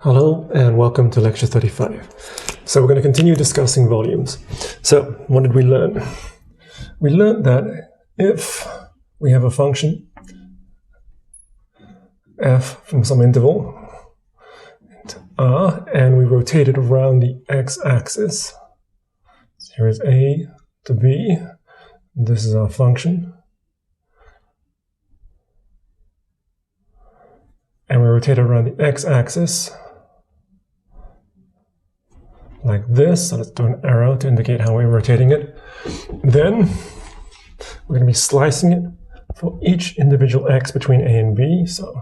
Hello and welcome to lecture 35. So we're going to continue discussing volumes. So what did we learn? We learned that if we have a function f from some interval r and we rotate it around the x-axis, so here is a to b, this is our function, and we rotate it around the x-axis like this. So let's do an arrow to indicate how we're rotating it. Then we're going to be slicing it for each individual x between a and b. So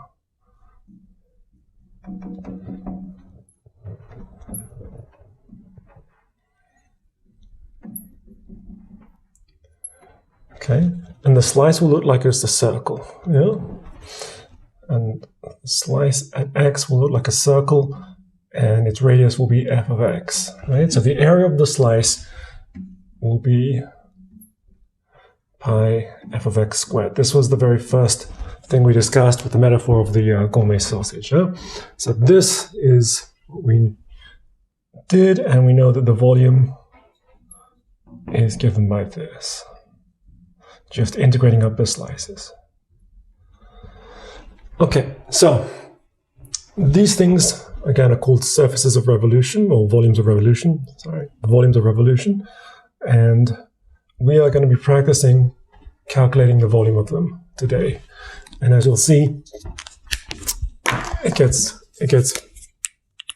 okay, and the slice will look like it's a circle, yeah? And the slice at x will look like a circle, and its radius will be f of x, right? So the area of the slice will be pi f of x squared. This was the very first thing we discussed with the metaphor of the gourmet sausage. Yeah? So this is what we did, and we know that the volume is given by this. Just integrating up the slices. Okay, so these things, again, are called surfaces of revolution, or volumes of revolution, volumes of revolution. And we are going to be practicing calculating the volume of them today. And as you'll see, it gets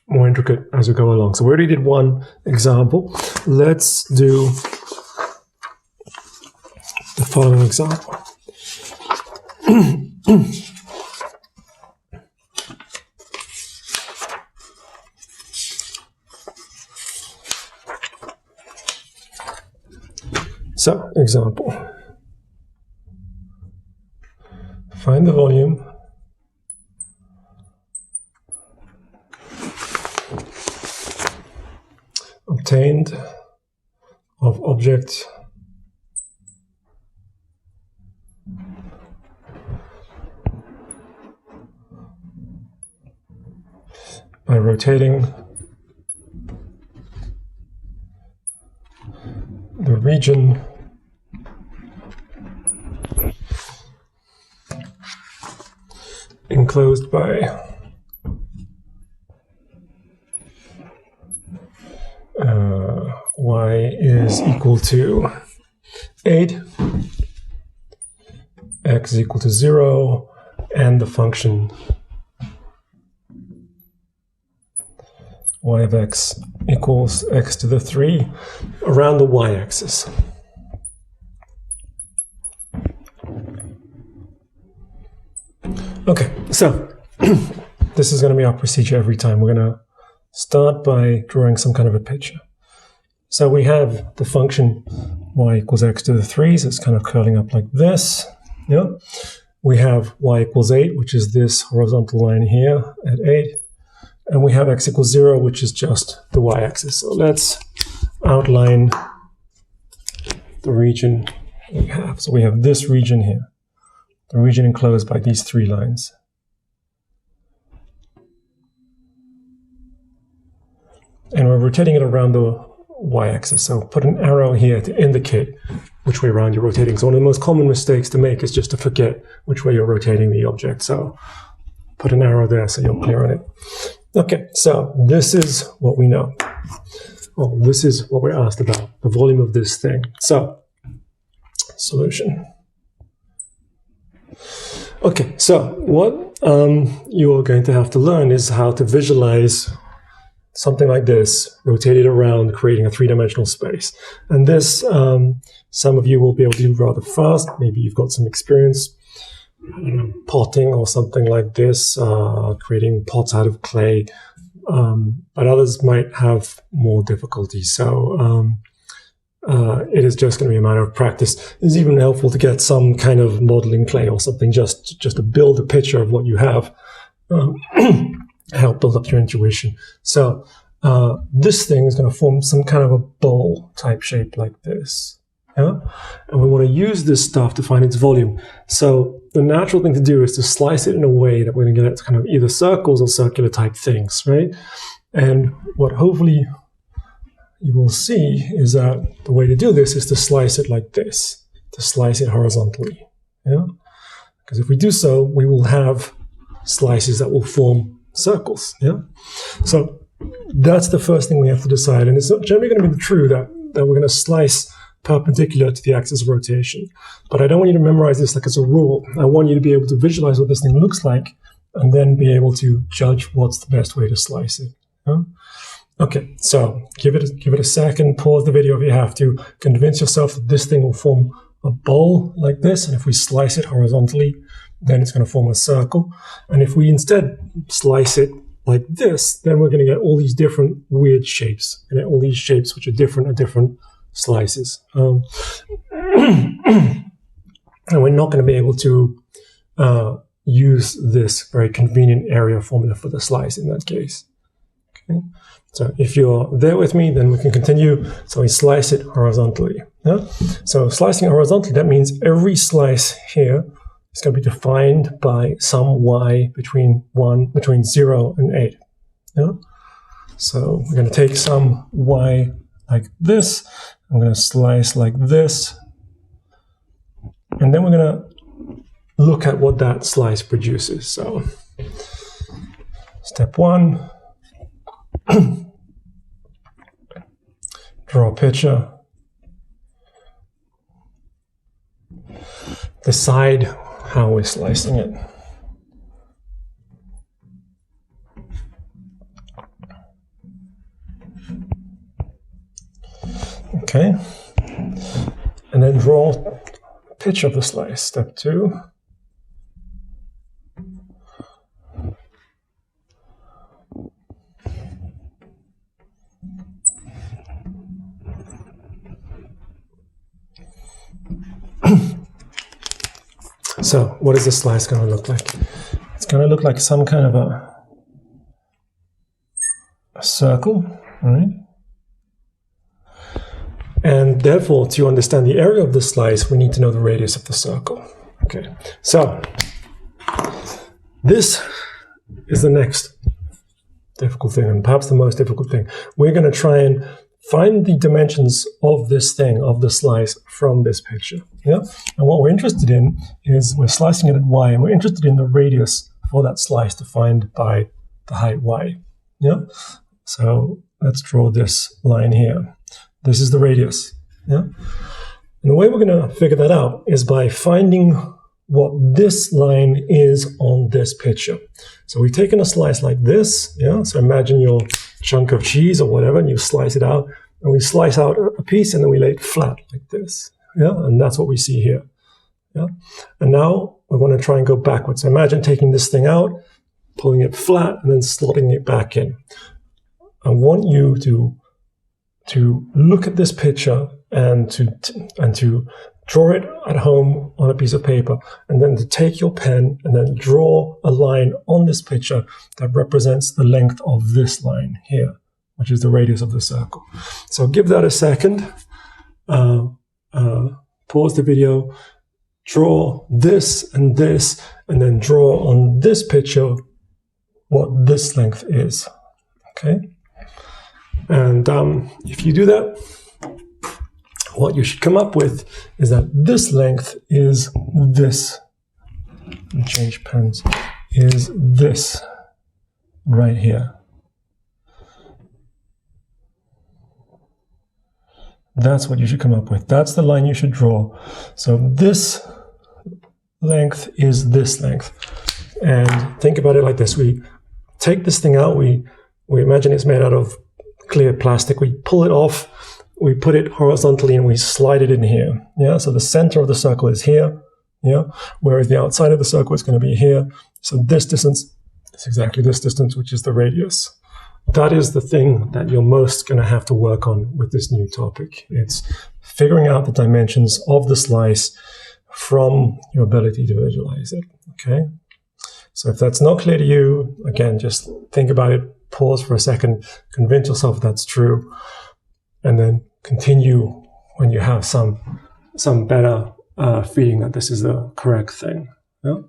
more intricate as we go along. So we already did one example. Let's do the following example. So, example. Find the volume obtained of object by rotating the region enclosed by y is equal to 8, x is equal to 0, and the function y of x equals x to the 3 around the y-axis. Okay, so this is going to be our procedure every time. We're going to start by drawing some kind of a picture. So we have the function y equals x to the 3, so it's kind of curling up like this. Yeah. We have y equals 8, which is this horizontal line here at 8. And we have x equals 0, which is just the y-axis. So let's outline the region we have. So we have this region here, the region enclosed by these three lines. And we're rotating it around the y-axis. So put an arrow here to indicate which way around you're rotating. So one of the most common mistakes to make is just to forget which way you're rotating the object. So put an arrow there so you're clear on it. Okay, so this is what we know. Well, this is what we're asked about, the volume of this thing. So, solution. Okay, so what you're going to have to learn is how to visualize something like this, rotated around, creating a three-dimensional space. And this, some of you will be able to do rather fast. Maybe you've got some experience, I don't know, potting or something like this, creating pots out of clay, but others might have more difficulty. So it is just going to be a matter of practice. It's even helpful to get some kind of modeling clay or something just to build a picture of what you have, help build up your intuition. So this thing is going to form some kind of a bowl type shape like this. Yeah? And we want to use this stuff to find its volume. So the natural thing to do is to slice it in a way that we're going to get kind of either circles or circular type things, right? And what hopefully you will see is that the way to do this is to slice it like this, to slice it horizontally. Yeah? Because if we do so, we will have slices that will form circles. Yeah? So that's the first thing we have to decide. And it's not generally going to be true that we're going to slice perpendicular to the axis of rotation. But I don't want you to memorize this like it's a rule. I want you to be able to visualize what this thing looks like and then be able to judge what's the best way to slice it. Yeah? Okay, so give it a second, pause the video if you have to, convince yourself that this thing will form a bowl like this, and if we slice it horizontally, then it's going to form a circle. And if we instead slice it like this, then we're going to get all these different weird shapes, and all these shapes which are different at different slices. And we're not going to be able to use this very convenient area formula for the slice in that case. Okay. So if you're there with me, then we can continue. So we slice it horizontally. Yeah? So slicing horizontally, that means every slice here is going to be defined by some y between 0 and 8. Yeah? So we're going to take some y like this. I'm going to slice like this. And then we're going to look at what that slice produces. So step 1. Draw a picture. Decide how we're slicing it. Okay. And then draw a picture of the slice. Step 2. So what is this slice going to look like? It's going to look like some kind of a circle, right? And therefore, to understand the area of the slice, we need to know the radius of the circle. Okay, so this is the next difficult thing, and perhaps the most difficult thing. We're going to try and find the dimensions of this thing, of the slice, from this picture. Yeah? And what we're interested in is we're slicing it at y, and we're interested in the radius for that slice defined by the height y. Yeah? So let's draw this line here. This is the radius. Yeah? And the way we're going to figure that out is by finding what this line is on this picture. So we've taken a slice like this. Yeah? So imagine your chunk of cheese or whatever, and you slice it out, and we slice out a piece, and then we lay it flat like this. Yeah, and that's what we see here. Yeah, and now we want to try and go backwards. So imagine taking this thing out, pulling it flat, and then slotting it back in. I want you to look at this picture and to draw it at home on a piece of paper, and then to take your pen and then draw a line on this picture that represents the length of this line here, which is the radius of the circle. So give that a second. Pause the video, draw this, and then draw on this picture what this length is. Okay? And if you do that, what you should come up with is that this length is this. Let me change pens. Is this right here. That's what you should come up with. That's the line you should draw. So this length is this length. And think about it like this. We take this thing out. We imagine it's made out of clear plastic. We pull it off. We put it horizontally and we slide it in here. Yeah. So the center of the circle is here. Yeah. Whereas the outside of the circle is going to be here. So this distance is exactly this distance, which is the radius. That is the thing that you're most going to have to work on with this new topic. It's figuring out the dimensions of the slice from your ability to visualize it. Okay. So if that's not clear to you, again, just think about it, pause for a second, convince yourself that's true, and then continue when you have some better feeling that this is the correct thing. Yeah?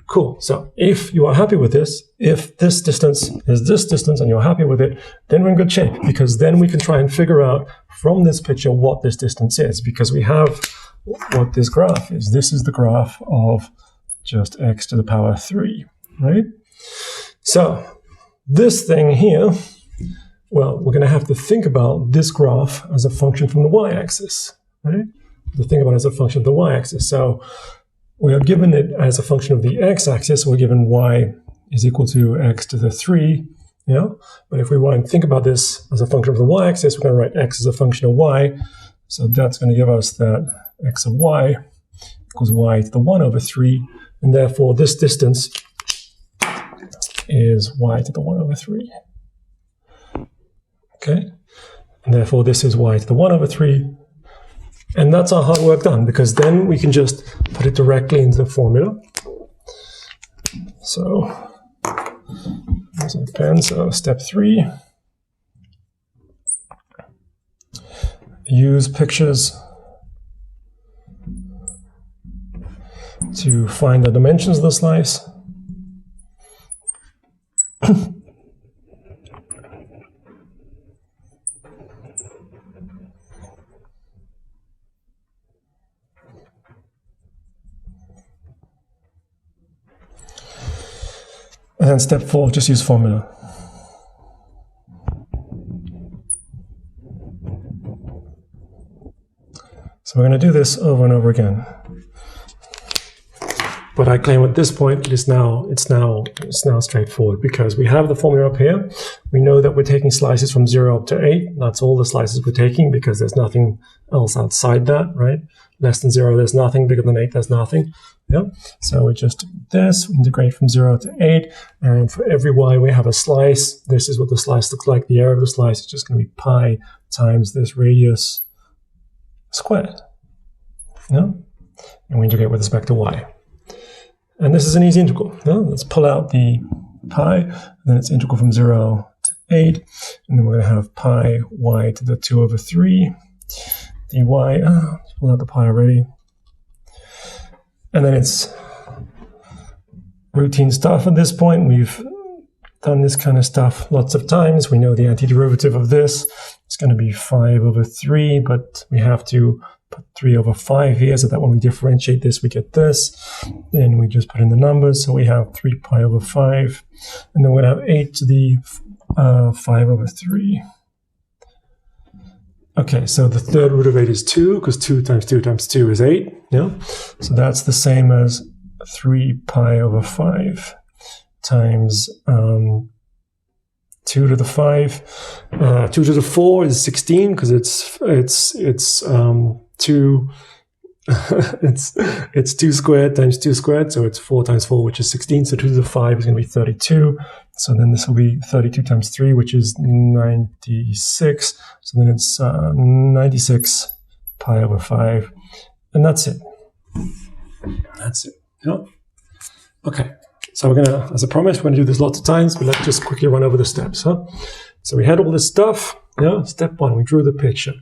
Cool. So if you are happy with this, if this distance is this distance and you're happy with it, then we're in good shape, because then we can try and figure out from this picture what this distance is, because we have what this graph is. This is the graph of just x to the power 3, right? So this thing here, well, we're going to have to think about this graph as a function from the y-axis, right? To think about it as a function of the y-axis. So we are given it as a function of the x-axis. We're given y is equal to x to the 3, yeah? But if we want to think about this as a function of the y-axis, we're going to write x as a function of y. So that's going to give us that x of y equals y to the 1 over 3. And therefore, this distance is y to the 1 over 3. Okay? And therefore, this is y to the 1 over 3. And that's our hard work done, because then we can just put it directly into the formula. So, there's a pen. So, step 3. Use pictures to find the dimensions of the slice. And then step 4, just use formula. So we're going to do this over and over again. But I claim at this point it's now straightforward, because we have the formula up here. We know that we're taking slices from 0 up to 8. That's all the slices we're taking, because there's nothing else outside that, right? Less than 0, there's nothing. Bigger than 8, there's nothing. Yeah. So we just do this. We integrate from 0 to 8. And for every y, we have a slice. This is what the slice looks like. The area of the slice is just going to be pi times this radius squared. Yeah. And we integrate with respect to y. And this is an easy integral. Yeah? Let's pull out the pi, and then it's integral from 0 to 8, and then we're going to have pi y to the 2 over 3 dy. Let's pull out the pi already. And then it's routine stuff at this point. We've done this kind of stuff lots of times. We know the antiderivative of this is going to be 5 over 3, but we have to put 3 over 5 here, so that when we differentiate this, we get this. Then we just put in the numbers, so we have 3 pi over 5. And then we're going to have 8 to the 5 over 3. Okay, so the third root of 8 is 2, because 2 times 2 times 2 is 8. Yeah? So that's the same as 3 pi over 5 times 2 to the 5. 2 to the 4 is 16, because it's 2 it's 2 squared times 2 squared, so it's 4 times 4, which is 16. So 2 to the 5 is going to be 32. So then this will be 32 times 3, which is 96. So then it's 96 pi over 5. And that's it. That's it. Yeah. Okay. So we're going to, as I promised, we're going to do this lots of times, but let's just quickly run over the steps. Huh? So we had all this stuff. Yeah. Step 1, we drew the picture.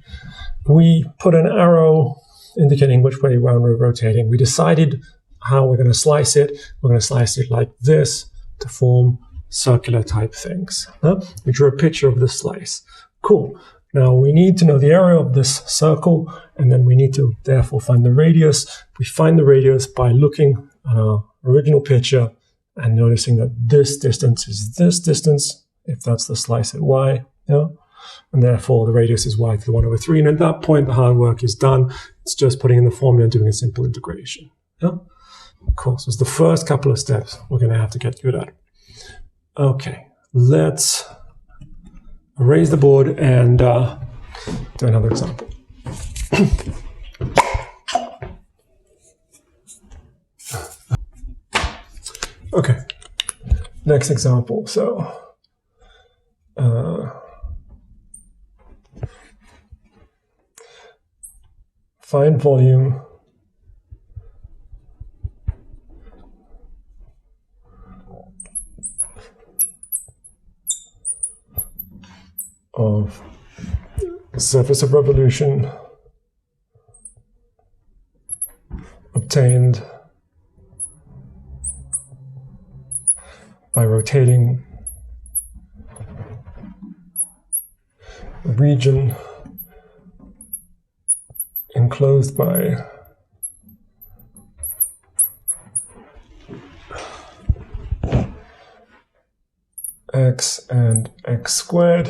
We put an arrow indicating which way around we're rotating. We decided how we're going to slice it. We're going to slice it like this to form circular type things. Huh? We drew a picture of the slice. Cool. Now we need to know the area of this circle, and then we need to therefore find the radius. We find the radius by looking at our original picture and noticing that this distance is this distance, if that's the slice at y. Yeah? And therefore the radius is y to the 1 over 3. And at that point, the hard work is done. It's just putting in the formula and doing a simple integration. Yeah? Cool. So it's the first couple of steps we're going to have to get good at. Okay, let's erase the board and do another example. Okay, next example. So, find volume of surface of revolution obtained rotating region enclosed by x and x squared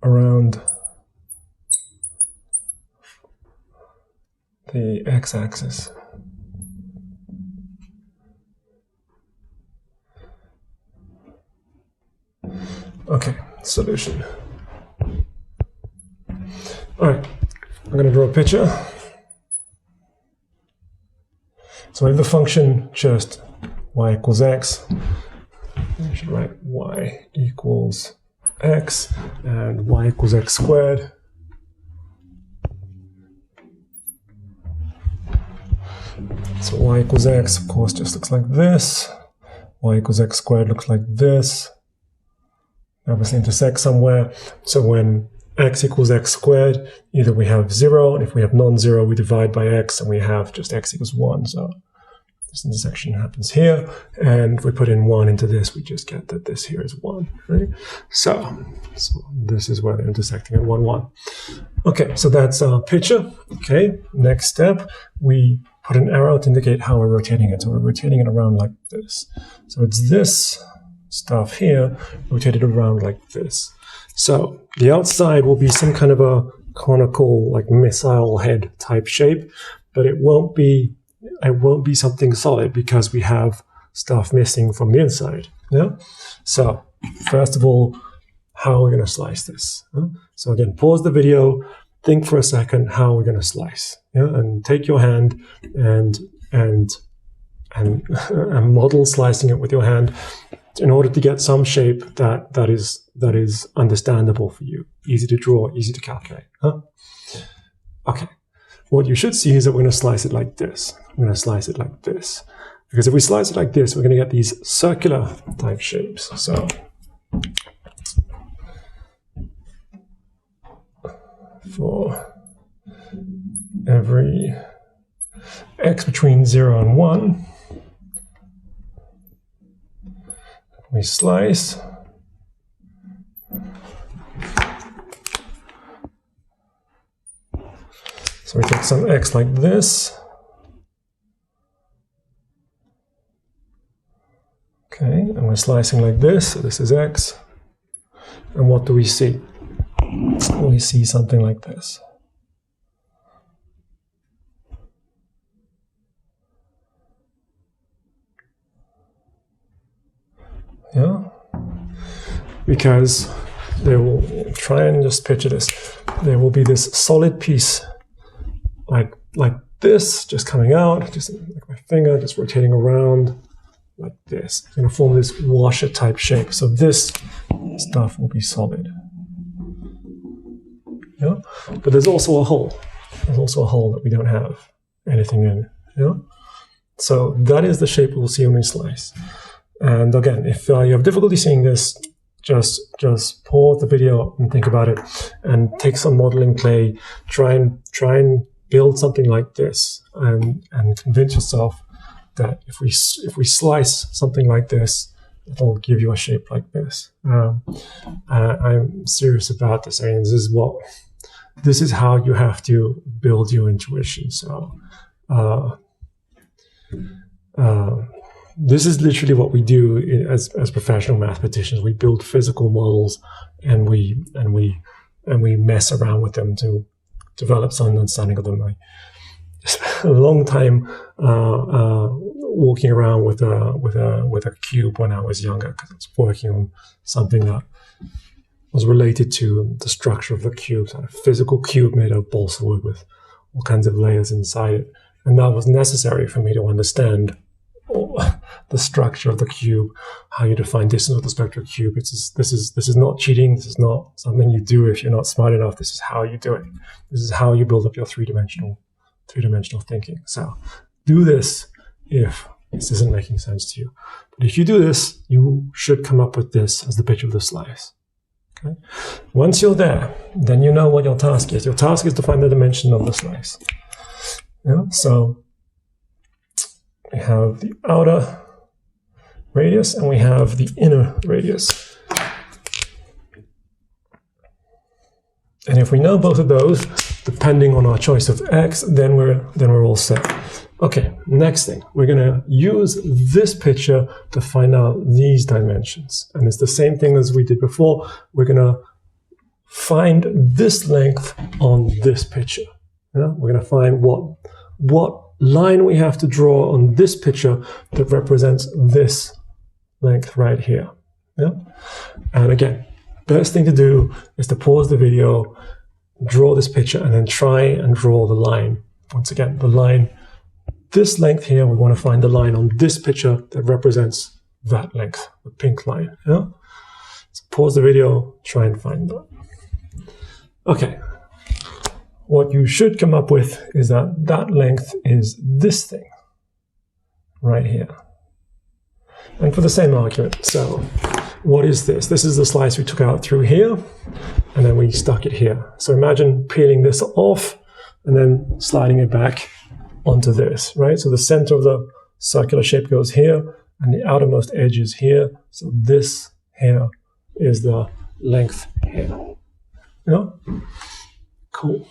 around the x-axis. Okay, solution. All right, I'm going to draw a picture. So I have the function just y equals x. I should write y equals x and y equals x squared. So y equals x, of course, just looks like this. Y equals x squared looks like this. Obviously intersect somewhere. So when x equals x squared, either we have 0, and if we have non-zero, we divide by x, and we have just x equals 1. So this intersection happens here, and if we put in 1 into this, we just get that this here is 1, right? So this is where they're intersecting at 1, 1. Okay, so that's our picture. Okay, next step, we put an arrow to indicate how we're rotating it. So we're rotating it around like this. So it's this stuff here rotated around like this. So the outside will be some kind of a conical, like missile head type shape, but it won't be something solid because we have stuff missing from the inside. Yeah. So first of all, how are we going to slice this? So again, pause the video, think for a second how we're going to slice. Yeah, and take your hand and model slicing it with your hand in order to get some shape that is understandable for you, easy to draw, easy to calculate. Okay. What you should see is that we're going to slice it like this. We're going to slice it like this. Because if we slice it like this, we're going to get these circular type shapes. So for every x between 0 and 1, we slice. So we take some x like this. Okay, and we're slicing like this. So this is x. And what do we see? We see something like this. Yeah, because there will, try and just picture this, there will be this solid piece like this, just coming out, just like my finger, just rotating around like this. It's going to form this washer type shape. So this stuff will be solid. Yeah, but there's also a hole. There's also a hole that we don't have anything in. Yeah, so that is the shape we'll see when we slice. And again, if you have difficulty seeing this, just pause the video and think about it, and take some modeling clay. Try and build something like this, and convince yourself that if we slice something like this, it'll give you a shape like this. I'm serious about this. I mean, this is how you have to build your intuition. So. This is literally what we do as professional mathematicians. We build physical models, and we mess around with them to develop some understanding of them. I spent a long time walking around with a cube when I was younger, because I was working on something that was related to the structure of the cube, so a physical cube made of balsa wood with all kinds of layers inside it, and that was necessary for me to understand the structure of the cube, how you define distance with respect to a cube. This is not cheating. This is not something you do if you're not smart enough. This is how you do it. This is how you build up your three-dimensional thinking. So do this if this isn't making sense to you. But if you do this, you should come up with this as the picture of the slice. Okay. Once you're there, then you know what your task is. Your task is to find the dimension of the slice. Yeah? So we have the outer radius, and we have the inner radius. And if we know both of those, depending on our choice of x, then we're all set. Okay, next thing, we're going to use this picture to find out these dimensions. And it's the same thing as we did before. We're going to find this length on this picture. Yeah? We're going to find what line we have to draw on this picture that represents this length right here. Yeah? And again, best thing to do is to pause the video, draw this picture, and then try and draw the line. Once again, the line, this length here, we want to find the line on this picture that represents that length, the pink line. Yeah? So pause the video, try and find that. Okay. What you should come up with is that length is this thing right here. And for the same argument, so what is this? This is the slice we took out through here, and then we stuck it here. So imagine peeling this off and then sliding it back onto this, right? So the center of the circular shape goes here, and the outermost edge is here. So this here is the length here. Yeah? Cool.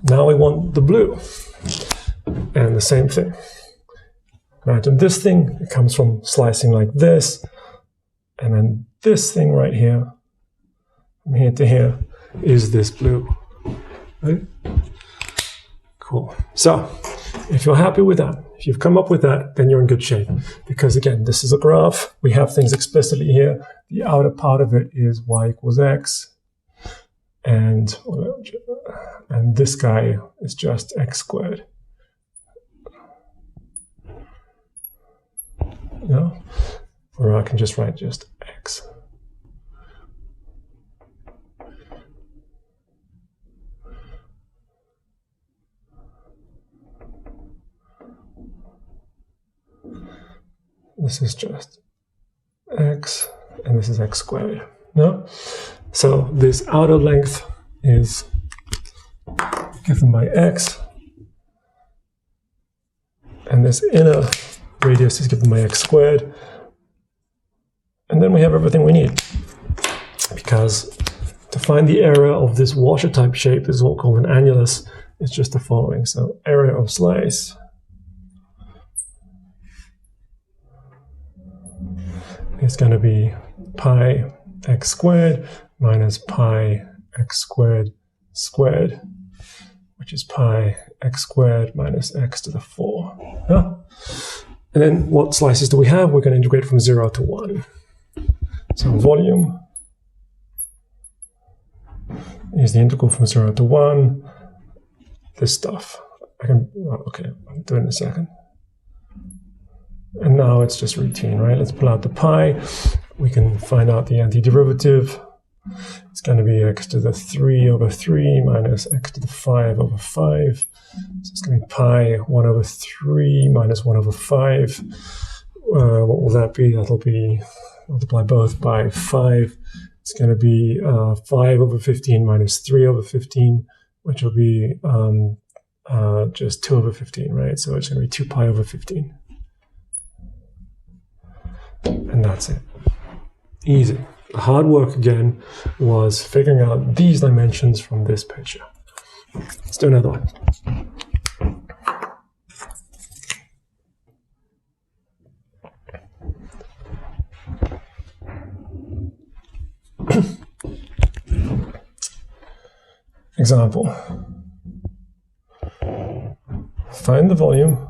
Now we want the blue. And the same thing. Imagine this thing, it comes from slicing like this, and then this thing right here, from here to here, is this blue. Right? Cool. So, if you're happy with that, if you've come up with that, then you're in good shape. Because again, this is a graph. We have things explicitly here. The outer part of it is y equals x. And this guy is just x squared. Yeah? Or I can just write just x. This is just x, and this is x squared. No? So this outer length is given by x, and this inner radius is given by x squared. And then we have everything we need. Because to find the area of this washer type shape, this is what we call an annulus, it's just the following. So area of slice is going to be pi x squared minus pi x squared squared, which is pi x squared minus x to the 4. Yeah? And then what slices do we have? We're going to integrate from 0 to 1. So volume is the integral from 0 to 1. This stuff. Okay, I'll do it in a second. And now it's just routine, right? Let's pull out the pi. We can find out the antiderivative. It's going to be x to the 3 over 3 minus x to the 5 over 5. So it's going to be pi 1 over 3 minus 1 over 5. What will that be? That'll be, multiply both by 5. It's going to be 5 over 15 minus 3 over 15, which will be just 2 over 15, right? So it's going to be 2 pi over 15. And that's it. Easy. The hard work again was figuring out these dimensions from this picture. Let's do another one. Example. Find the volume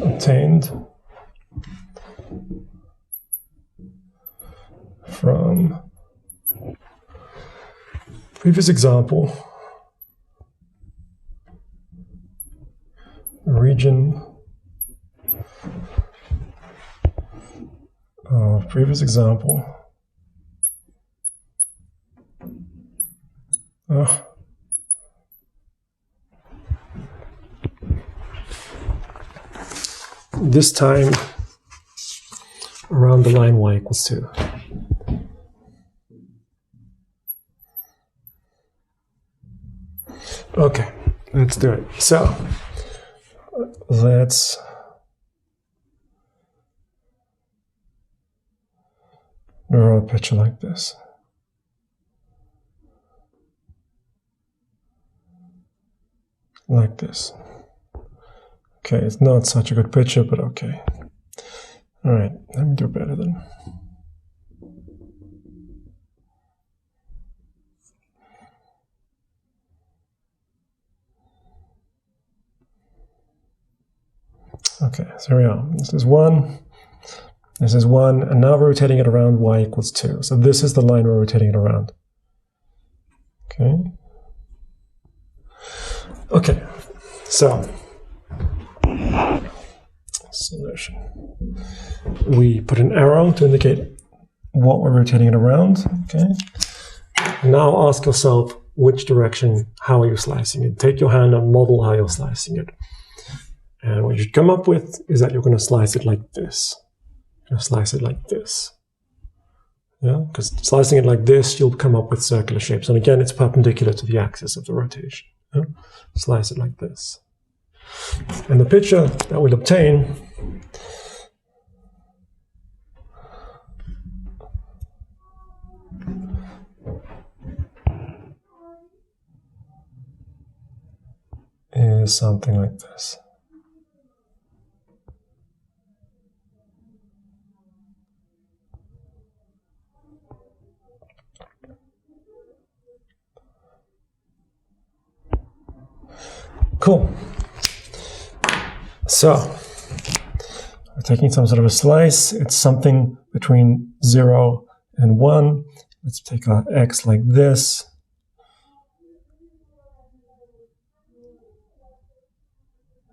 obtained from previous example, region of previous example. This time around the line y equals 2. Okay, let's do it. So let's draw a picture like this. Like this. Okay, it's not such a good picture, but okay. All right, let me do better then. Okay, so here we are. This is 1, this is 1, and now we're rotating it around y equals 2. So this is the line we're rotating it around. Okay. Okay, so solution. We put an arrow to indicate what we're rotating it around. Okay. Now ask yourself which direction, how are you slicing it? Take your hand and model how you're slicing it. And what you should come up with is that you're going to slice it like this. You're going to slice it like this. Yeah, because slicing it like this, you'll come up with circular shapes. And again, it's perpendicular to the axis of the rotation. Yeah? Slice it like this. And the picture that we'll obtain is something like this. Cool. So, we're taking some sort of a slice. It's something between 0 and 1. Let's take our x like this.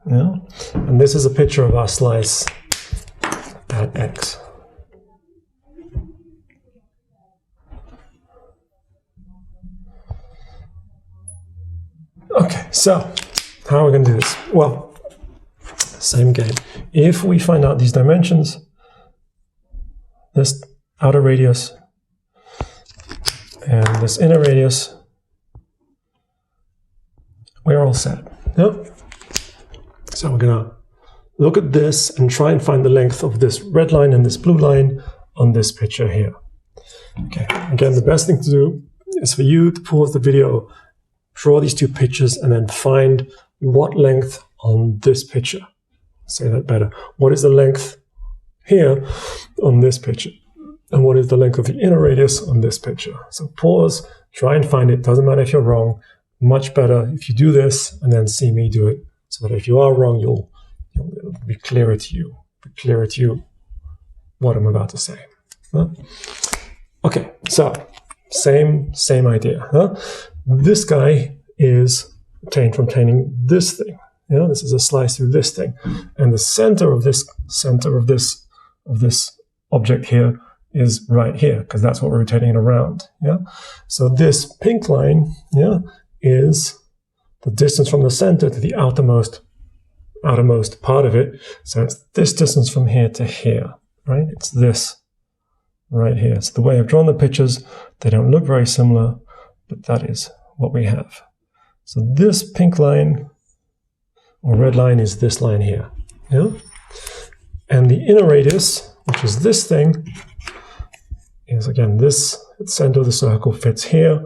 Yeah. And this is a picture of our slice at x. Okay, so how are we going to do this? Well, same game. If we find out these dimensions, this outer radius and this inner radius, we're all set. Yep. So we're going to look at this and try and find the length of this red line and this blue line on this picture here. Okay, again, the best thing to do is for you to pause the video, draw these two pictures, and then find what length on this picture. Say that better. What is the length here on this picture? And what is the length of the inner radius on this picture? So pause, try and find it. Doesn't matter if you're wrong. Much better if you do this and then see me do it. So that if you are wrong, it'll be clearer to you. Be clearer to you what I'm about to say. Huh? Okay, so same idea. Huh? This guy is obtained from obtaining this thing. Yeah, this is a slice through this thing, and the center of this object here is right here, because that's what we're rotating it around. Yeah, so this pink line, yeah, is the distance from the center to the outermost part of it. So it's this distance from here to here, right? It's this right here. So the way I've drawn the pictures, they don't look very similar, but that is what we have. So this pink line or red line is this line here. Yeah? And the inner radius, which is this thing, is again this center of the circle fits here.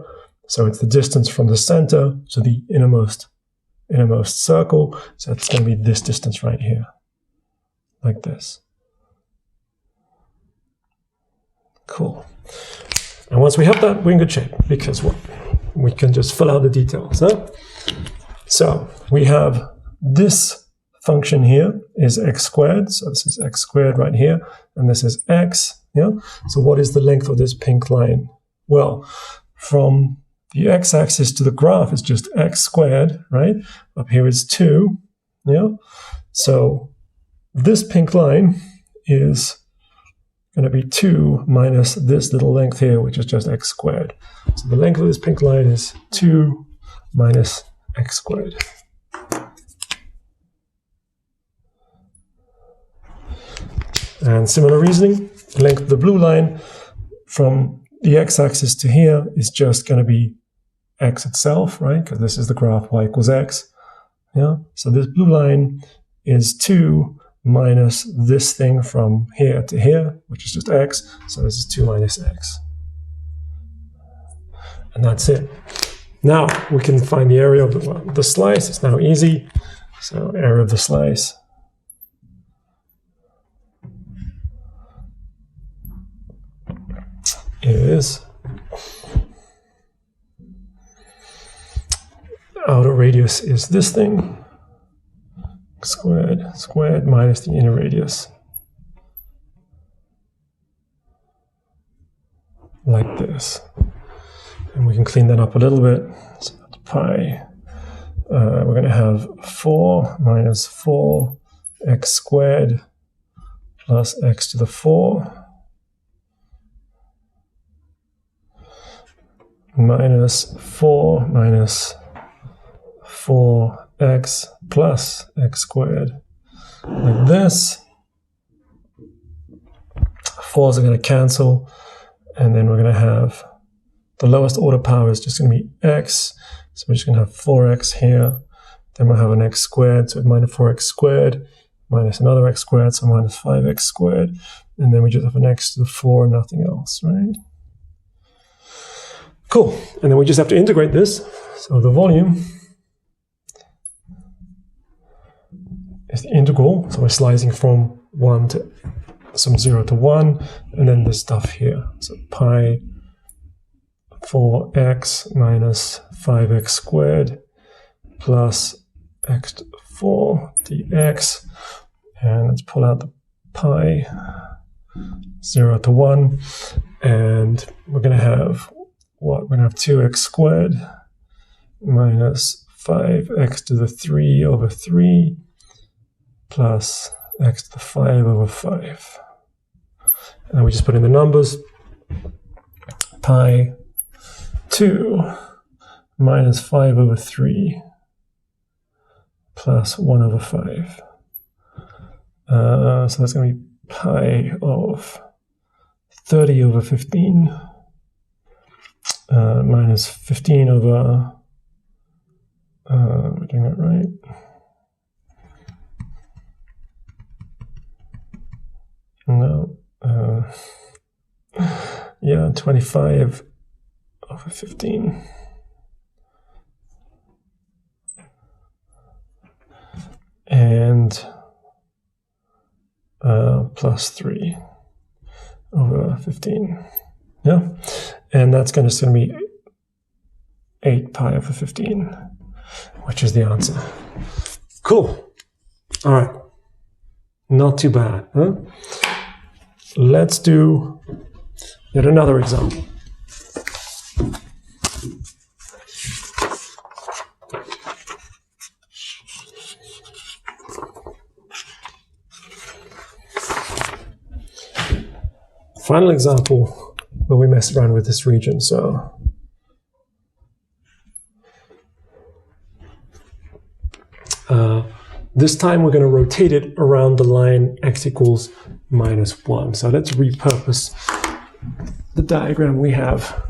So it's the distance from the center to the innermost circle. So it's going to be this distance right here, like this. Cool. And once we have that, we're in good shape, because what? We can just fill out the details. Huh? So we have this function here is x squared. So this is x squared right here, and this is x. Yeah. So what is the length of this pink line? Well, from the x-axis to the graph is just x squared, right? Up here is 2. Yeah. So this pink line is going to be 2 minus this little length here, which is just x squared. So the length of this pink line is 2 minus x squared. And similar reasoning, the length of the blue line from the x-axis to here is just going to be x itself, right? Because this is the graph y equals x. Yeah. So this blue line is 2 minus this thing from here to here, which is just x. So this is 2 minus x. And that's it. Now we can find the area of the slice. It's now easy. So area of the slice is outer radius is this thing, squared minus the inner radius, like this. And we can clean that up a little bit. So that's pi. We're going to have 4 minus 4x squared plus x to the 4 minus 4 minus 4x plus x squared, like this. 4's are going to cancel, and then we're going to have the lowest order power is just going to be x, so we're just going to have 4x here, then we'll have an x squared, so minus 4x squared, minus another x squared, so minus 5x squared, and then we just have an x to the 4, nothing else, right? Cool, and then we just have to integrate this, so the volume is the integral, so we're slicing from 0 to 1, and then this stuff here, so pi 4x minus 5x squared plus x to the 4 dx, and let's pull out the pi 0 to 1, and we're going to have what? We're going to have 2x squared minus 5x to the 3 over 3 plus x to the 5 over 5. And then we just put in the numbers. Pi 2 minus 5 over 3 plus 1 over 5. So that's going to be pi of 30 over 15 minus 15 over, we're doing that right? No, yeah, 25 over 15. And plus 3 over 15. Yeah, and that's going to be 8 pi over 15, which is the answer. Cool. All right. Not too bad, huh? Let's do yet another example. Final example where we mess around with this region. So this time we're going to rotate it around the line x equals minus 1. So let's repurpose the diagram we have.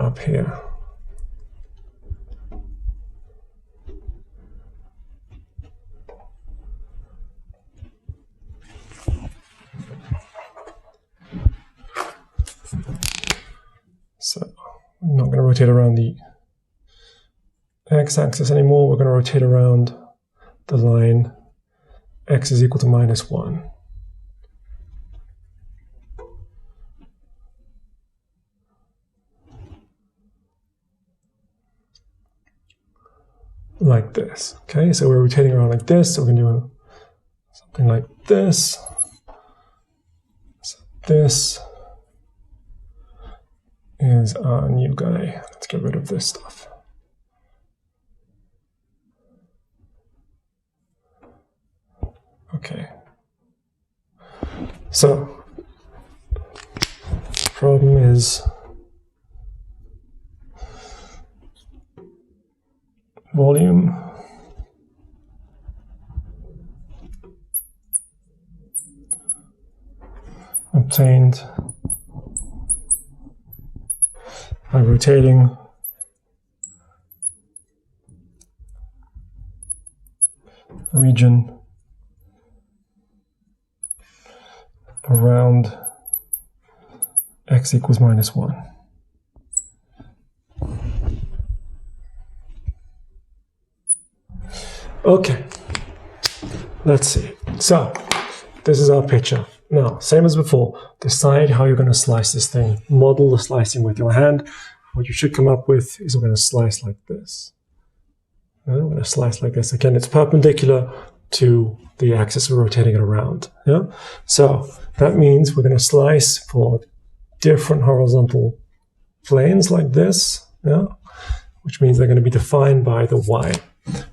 Up here. So I'm not going to rotate around the x-axis anymore. We're going to rotate around the line x is equal to minus 1. Like this. Okay, so we're rotating around like this. So we're going to do something like this. So this is our new guy. Let's get rid of this stuff. Okay. So, problem is volume obtained by rotating region around x equals -1. Okay, let's see. So this is our picture. Now, same as before, decide how you're going to slice this thing. Model the slicing with your hand. What you should come up with is we're going to slice like this. We're going to slice like this. Again, it's perpendicular to the axis we're rotating it around. Yeah. So that means we're going to slice for different horizontal planes like this. Yeah. Which means they're going to be defined by the y.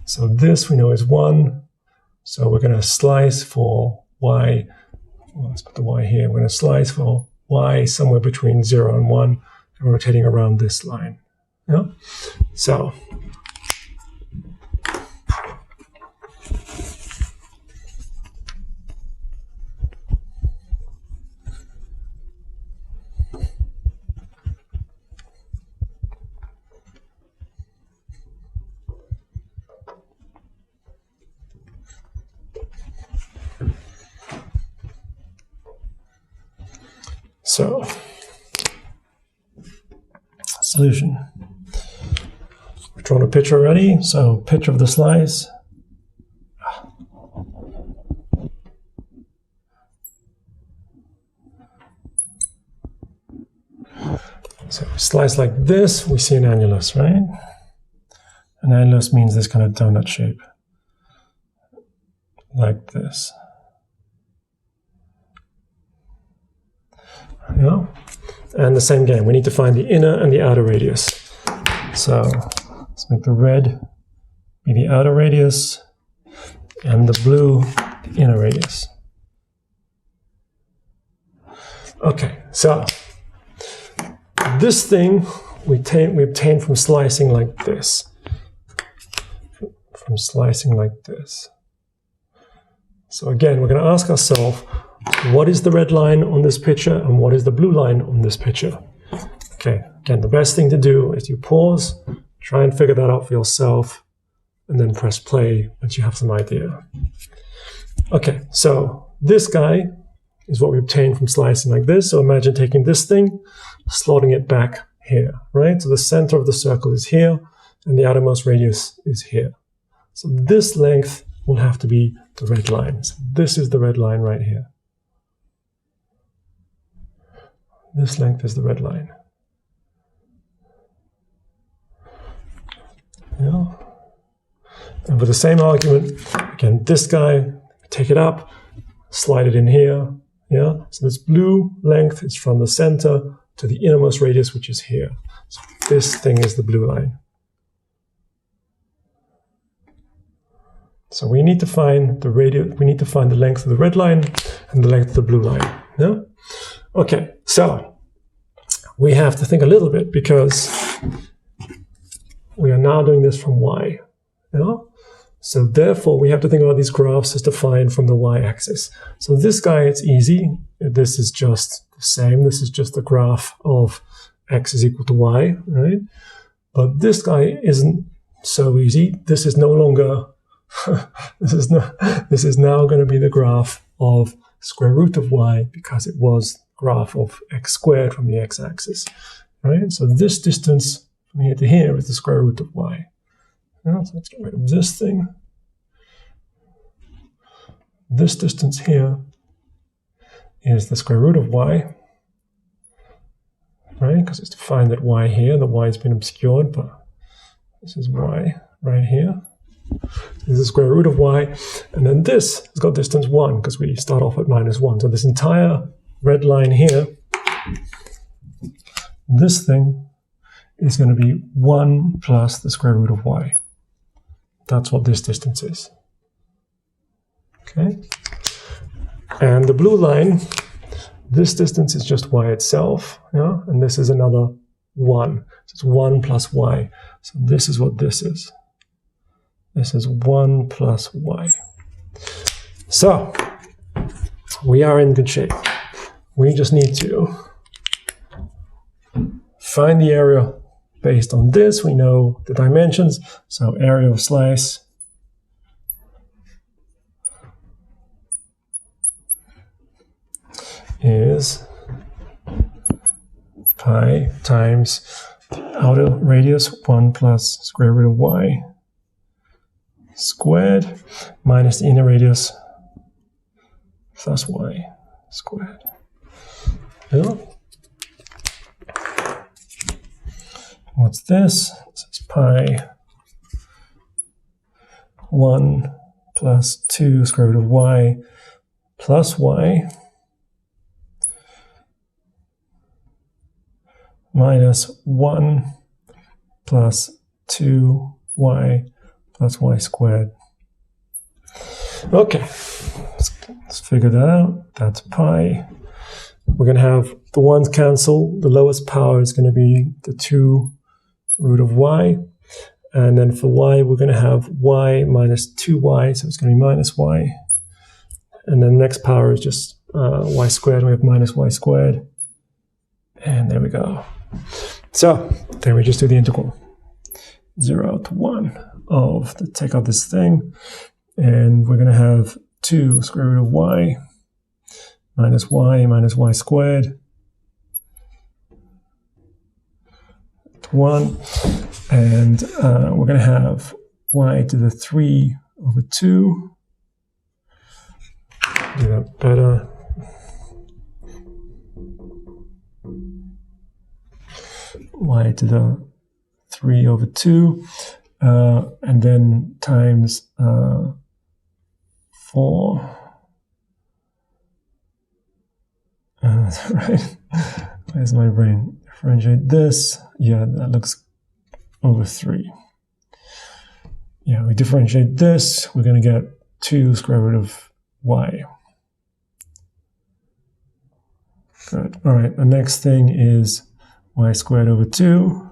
So this we know is 1. So we're going to slice for y. Well, let's put the y here. We're going to slice for y somewhere between 0 and 1, and rotating around this line. Yeah. So solution. We've drawn a picture already, so picture of the slice. So slice like this, we see an annulus, right? An annulus means this kind of donut shape, like this. Yeah. And the same game, we need to find the inner and the outer radius. So let's make the red be the outer radius and the blue the inner radius. Okay, so this thing we obtain from slicing like this. From slicing like this. So again, we're going to ask ourselves, what is the red line on this picture and what is the blue line on this picture? Okay, again, the best thing to do is you pause, try and figure that out for yourself, and then press play once you have some idea. Okay, so this guy is what we obtained from slicing like this. So imagine taking this thing, slotting it back here, right? So the center of the circle is here, and the outermost radius is here. So this length will have to be the red line. So this is the red line right here. This length is the red line. Yeah. And for the same argument, again, this guy, take it up, slide it in here. Yeah. So this blue length is from the center to the innermost radius, which is here. So this thing is the blue line. So we need to find the radius. We need to find the length of the red line and the length of the blue line. Yeah. Okay, so we have to think a little bit because we are now doing this from y. Yeah? So therefore, we have to think about these graphs as defined from the y-axis. So this guy, it's easy. This is just the same. This is just the graph of x is equal to y, right? But this guy isn't so easy. This is no longer, this is now going to be the graph of square root of y because it was graph of x squared from the x-axis, right? So this distance from here to here is the square root of y. Yeah, so let's get rid of this thing. This distance here is the square root of y, right? Because it's defined that y here, the y has been obscured, but this is y right here. This is the square root of y, and then this has got distance 1 because we start off at -1. So this entire red line here, this thing is going to be 1 plus the square root of y. That's what this distance is. Okay. And the blue line, this distance is just y itself, yeah? And this is another 1. So it's 1 plus y. So this is what this is. This is 1 plus y. So we are in good shape. We just need to find the area based on this. We know the dimensions. So area of slice is pi times outer radius 1 plus square root of y squared minus the inner radius plus y squared. Yeah. What's this? This is pi 1 plus 2 square root of y plus y minus 1 plus 2y plus y squared. Okay, let's figure that out. That's pi. We're going to have the ones cancel. The lowest power is going to be the 2 root of y. And then for y, we're going to have y minus 2y, so it's going to be minus y. And then the next power is just y squared. We have minus y squared. And there we go. So then we just do the integral. 0 to 1 of the, take out this thing. And we're going to have 2 square root of y minus y squared to 1. And we're going to have y to the 3 over 2. Do that better. Y to the 3 over 2. And then times 4. Right? Where's my brain? Differentiate this. Yeah, that looks over 3. Yeah, we differentiate this. We're going to get 2 square root of y. Good. All right, the next thing is y squared over 2.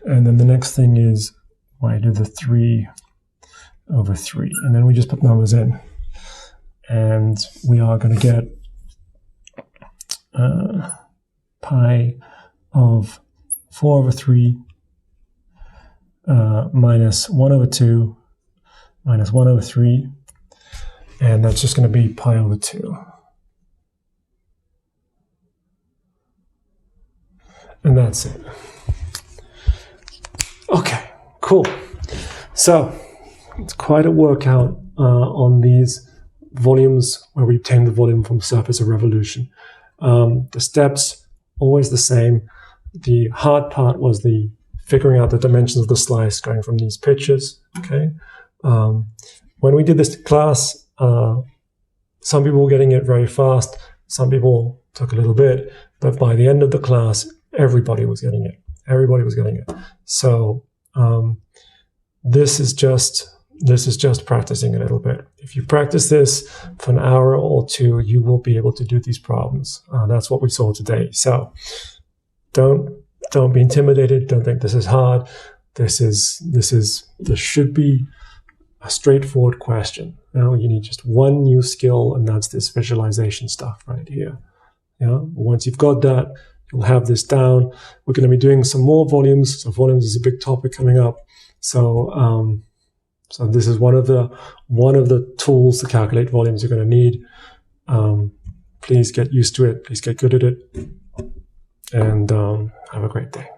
And then the next thing is y to the 3 over 3. And then we just put numbers in. And we are going to get pi of 4 over 3 minus 1 over 2 minus 1 over 3. And that's just going to be pi over 2. And that's it. Okay, cool. So it's quite a workout on these volumes where we obtain the volume from surface of revolution. The steps, always the same. The hard part was the figuring out the dimensions of the slice going from these pictures, okay? When we did this class, some people were getting it very fast, some people took a little bit, but by the end of the class, everybody was getting it. Everybody was getting it. So this is just practicing a little bit. If you practice this for an hour or two, you will be able to do these problems. That's what we saw today. So don't be intimidated. Don't think this is hard. This should be a straightforward question. Now you need just one new skill, and that's this visualization stuff right here. Yeah. Once you've got that, you'll have this down. We're going to be doing some more volumes. So volumes is a big topic coming up. So so this is one of the tools to calculate volumes you're going to need. Please get used to it. Please get good at it. And have a great day.